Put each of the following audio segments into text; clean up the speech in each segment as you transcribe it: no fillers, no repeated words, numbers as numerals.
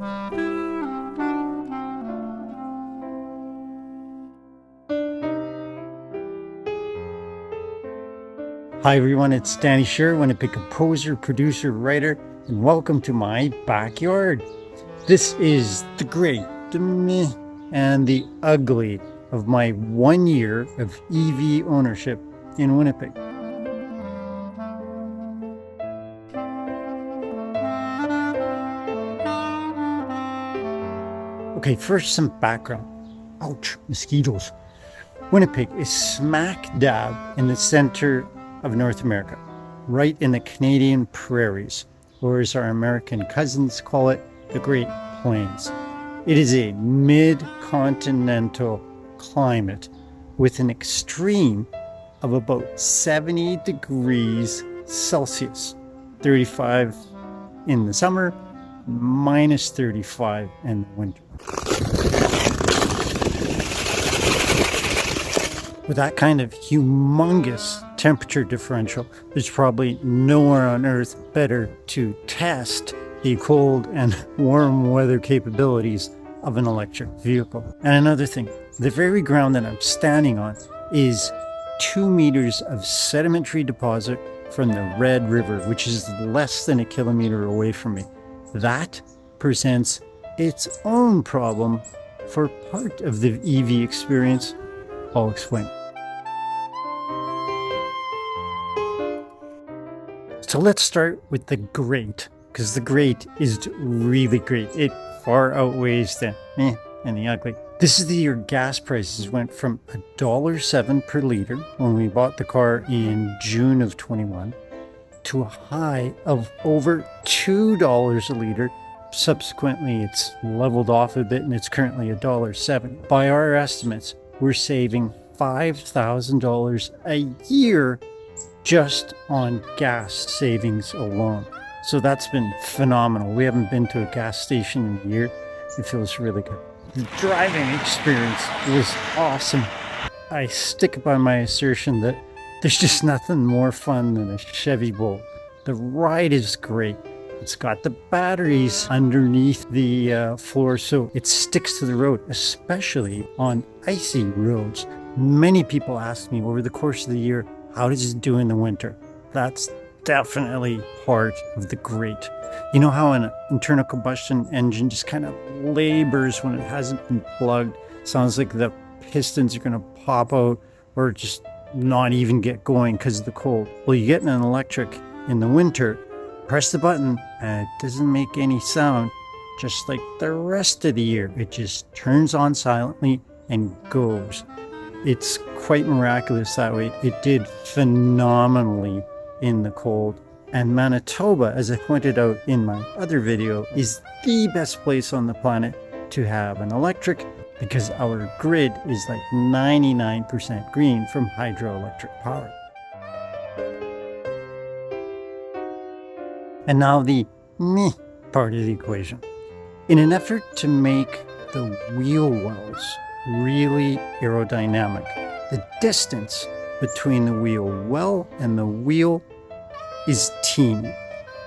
Hi everyone, it's Danny Schur, Winnipeg composer, producer, writer, and welcome to my backyard. This is the great, the meh, and the ugly of my 1 year of EV ownership in Winnipeg. Okay, first some background. Ouch, mosquitoes. Winnipeg is smack dab in the center of North America, right in the Canadian prairies, or as our American cousins call it, the Great Plains. It is a mid-continental climate with an extreme of about 70 degrees Celsius, 35 in the summer, minus 35 in the winter. With that kind of humongous temperature differential, there's probably nowhere on Earth better to test the cold and warm weather capabilities of an electric vehicle. And another thing, the very ground that I'm standing on is 2 meters of sedimentary deposit from the Red River, which is less than a kilometer away from me. That presents its own problem for part of the EV experience. I'll explain. So let's start with the great, because the great is really great. It far outweighs the meh and the ugly. This is the year gas prices went from $1.07 per liter when we bought the car in June of 21 to a high of over $2 a liter. Subsequently, it's leveled off a bit and it's currently $1.07. By our estimates, we're saving $5,000 a year just on gas savings alone. So that's been phenomenal. We haven't been to a gas station in a year. It feels really good. The driving experience was awesome. I stick by my assertion that there's just nothing more fun than a Chevy Bolt. The ride is great. It's got the batteries underneath the floor, so it sticks to the road, especially on icy roads. Many people ask me over the course of the year, how does it do in the winter? That's definitely part of the great. You know how an internal combustion engine just kind of labors when it hasn't been plugged? Sounds like the pistons are going to pop out or just not even get going because of the cold. Well, you get in an electric in the winter, press the button and it doesn't make any sound, just like the rest of the year. It just turns on silently and goes. It's quite miraculous that way. It did phenomenally in the cold. And Manitoba, as I pointed out in my other video, is the best place on the planet to have an electric because our grid is like 99% green from hydroelectric power. And now the meh part of the equation. In an effort to make the wheel wells really aerodynamic, the distance between the wheel well and the wheel is teeny.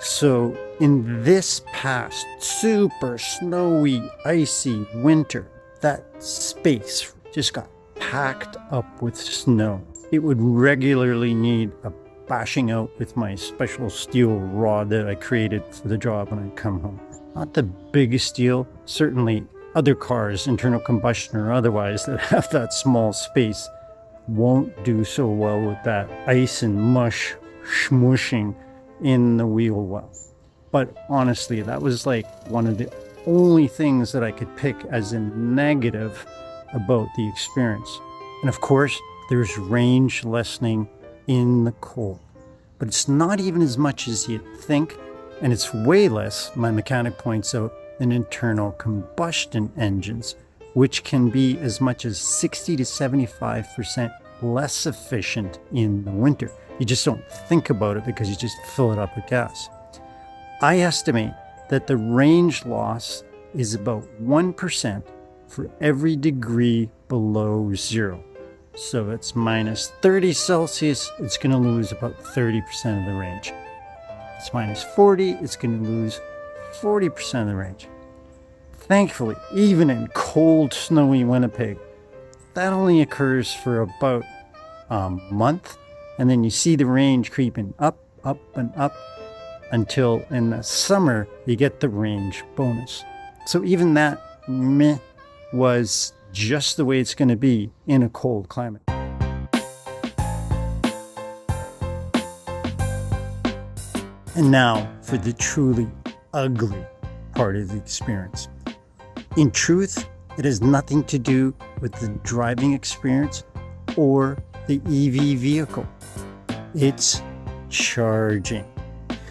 So in this past super snowy, icy winter, that space just got packed up with snow. It would regularly need a bashing out with my special steel rod that I created for the job when I come home. Not the biggest deal, certainly other cars, internal combustion or otherwise, that have that small space won't do so well with that ice and mush smushing in the wheel well. But honestly, that was like one of the only things that I could pick as a negative about the experience. And of course, there's range lessening in the cold, but it's not even as much as you'd think, and it's way less, my mechanic points out, than internal combustion engines, which can be as much as 60 to 75% less efficient in the winter. You just don't think about it because you just fill it up with gas. I estimate that the range loss is about 1% for every degree below zero. So it's minus 30 Celsius, it's going to lose about 30% of the range. It's minus 40, it's going to lose 40% of the range. thankfully, even in cold, snowy Winnipeg, that only occurs for about a month. And then you see the range creeping up, up, and up until in the summer, you get the range bonus. So even that meh was just the way it's going to be in a cold climate. And now for the truly ugly part of the experience. In truth, it has nothing to do with the driving experience or the EV vehicle. It's charging.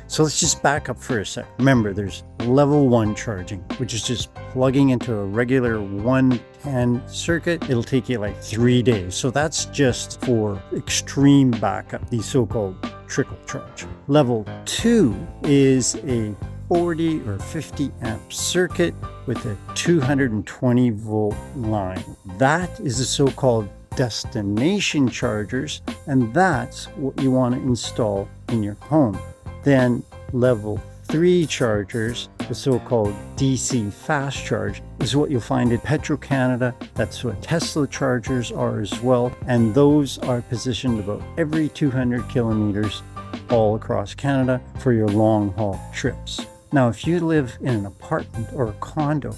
So let's just back up for a sec. Remember, there's level 1 charging, which is just plugging into a regular 110 circuit. It'll take you like 3 days. So that's just for extreme backup, the so-called trickle charge. Level 2 is a 40 or 50 amp circuit with a 220 volt line. That is the so-called destination chargers, and that's what you want to install in your home. Then level 3 chargers, the so-called DC fast charge, is what you'll find at Petro-Canada. That's what Tesla chargers are as well. And those are positioned about every 200 kilometers all across Canada for your long haul trips. Now, if you live in an apartment or a condo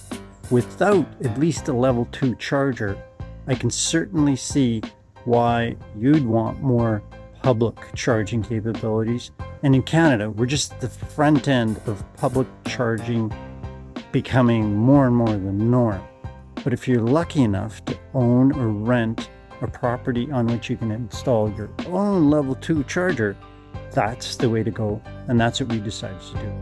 without at least a level 2 charger, I can certainly see why you'd want more public charging capabilities. And in Canada, we're just at the front end of public charging becoming more and more the norm. But if you're lucky enough to own or rent a property on which you can install your own level 2 charger, that's the way to go. And that's what we decided to do.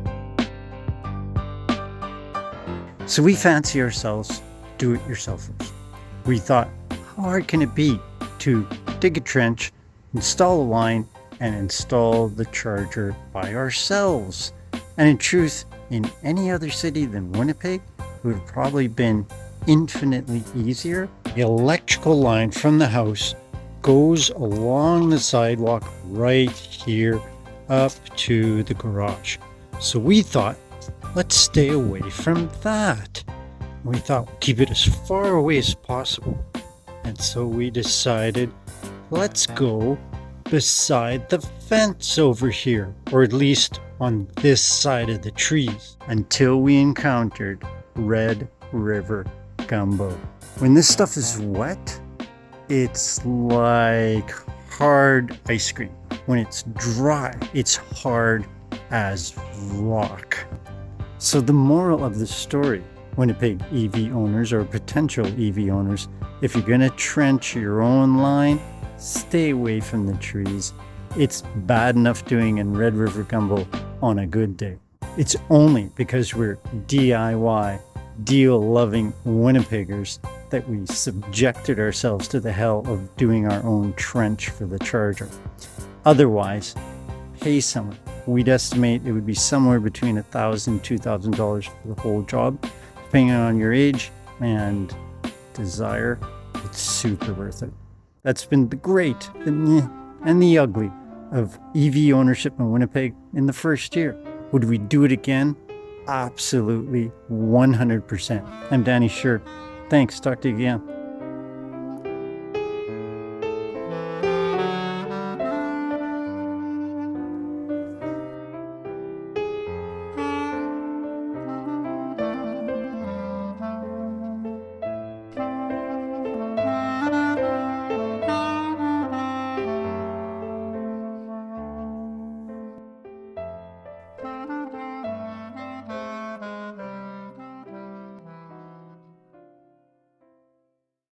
So we fancy ourselves do-it-yourselfers. We thought, how hard can it be to dig a trench, install a line, and install the charger by ourselves? And in truth, in any other city than Winnipeg, it would have probably been infinitely easier. The electrical line from the house goes along the sidewalk right here up to the garage. So we thought, let's stay away from that. We thought, keep it as far away as possible. And so we decided, let's go beside the fence over here, or at least on this side of the trees, until we encountered Red River Gumbo. When this stuff is wet, it's like hard ice cream. When it's dry, it's hard as rock. So the moral of the story, Winnipeg EV owners or potential EV owners, if you're going to trench your own line, stay away from the trees. It's bad enough doing in Red River Gumbo on a good day. It's only because we're DIY, deal-loving Winnipeggers that we subjected ourselves to the hell of doing our own trench for the charger. Otherwise, pay someone. We'd estimate it would be somewhere between $1,000 and $2,000 for the whole job. Depending on your age and desire, it's super worth it. That's been the great, the meh, and the ugly of EV ownership in Winnipeg in the first year. Would we do it again? Absolutely, 100%. I'm Danny Schur. Thanks. Talk to you again.